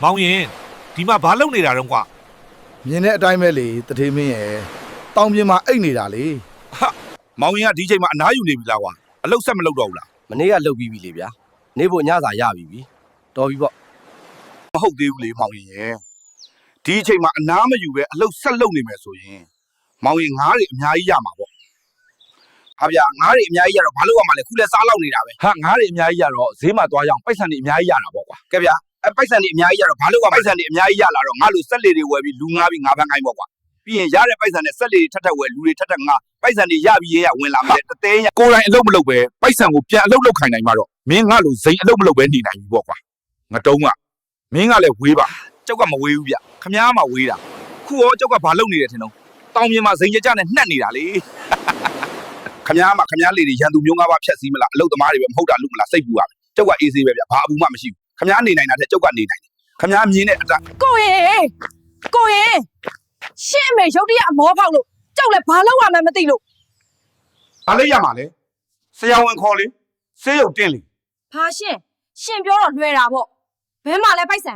မောင်ရင်ဒီမှာဘာလုပ်နေတာတော့ကွာ မြင်တဲ့အတိုင်းပဲလေတထေးမင်းရဲ့တောင်ပြင်မှာအိတ်နေတာလေ ဟာမောင်ရင်ကဒီချိန်မှာအနားယူနေပြီလားကွာအလုပ်ဆက်မလုပ်တော့ဘူးလား မနေ့ကလှုပ်ပြီးပြီလေဗျာနေဖို့ညစာရပြီတော်ပြီပေါ့ မဟုတ်သေးဘူးလေမောင်ရင်ရဲ့ဒီအချိန်မှာအနားမယူပဲအလုပ်ဆက်လုပ်နေမယ်ဆိုရင်မောင်ရင်ငားတွေအများကြီးရမှာပေါ့ဟာဗျာငားတွေအများကြီးရတော့ဘာလို့ရမှာလဲခုလဲစားလောက်နေတာပဲဟာငားတွေအများကြီးရတော့ဈေးမှာသွားရအောင်ပိုက်ဆံတွေအများကြီးရတာပေါ့ကွာကဲဗျာအဲပိုက်ဆံတွေအများကြီးရတော့ဘာလို့ရပိုက်ဆံတွေအများကြီးရလာတော့ငါလိုစက်လေတွေဝယ်ပြီးလူငားပြီးငါးဖန်းကိုင်းပေါ့ကွာပြီးရင်ရတဲ့ပိုက်ဆံနဲ့စက်လေတွေထပ်ထပ်ဝယ်လူတွေထပ်ထပ်ငါပိုက်ဆံတွေရပြီးရင်ရဝင်လာမယ်တသိန်းကိုယ်တိုင်အလုပ်မလုပ်ပဲပိုက်ဆံကိုပြန်အလုပ်လုပ်ခိုင်းနိုင်မှာတော့မင်းငါလိုစိန်အလုပ်မလုပ်ပဲနေနိုင်ပြီပေါ့ကွာငတုံးကမင်းကလည်းဝေးပါကျောက်ကမဝေးဘူးဗျခမားမှဝေးတာခုရောကျောက်ကဘာလုပ်နေတယ်ထင်တော့တောင်ပြင်မှာစိန်ကြကြနဲ့နှက်နေတာလေခမားလေးတွေရန်သူမျိုးငါးပါးဖြတ်စည်းမလားအလုပ်သမားတွေပဲမဟုတ်တာလူမလားစိတ်ပူရမယ်ကျောက်ကအေးဆေးပဲဗျဘာအပူမှမရှိဘူးခမားနေနိုင်တာတဲ့ကျောက်ကနေနိုင်တယ်ခမားမြင်တဲ့အတ ကိုရင်ရှင့်အမေရုတ်တရက်အမောဖောက်လို့ကြောက်လဲဘာလုပ်ရမှန်းမသိလို့ ဘာလေးရမှာလဲဆရာဝန်ခေါ်လေဆေးရုံတင်းလေ ဘာရှင်ပြောတော့လွယ်တာပေါ့ဘဲမှလဲပိုက်ဆံ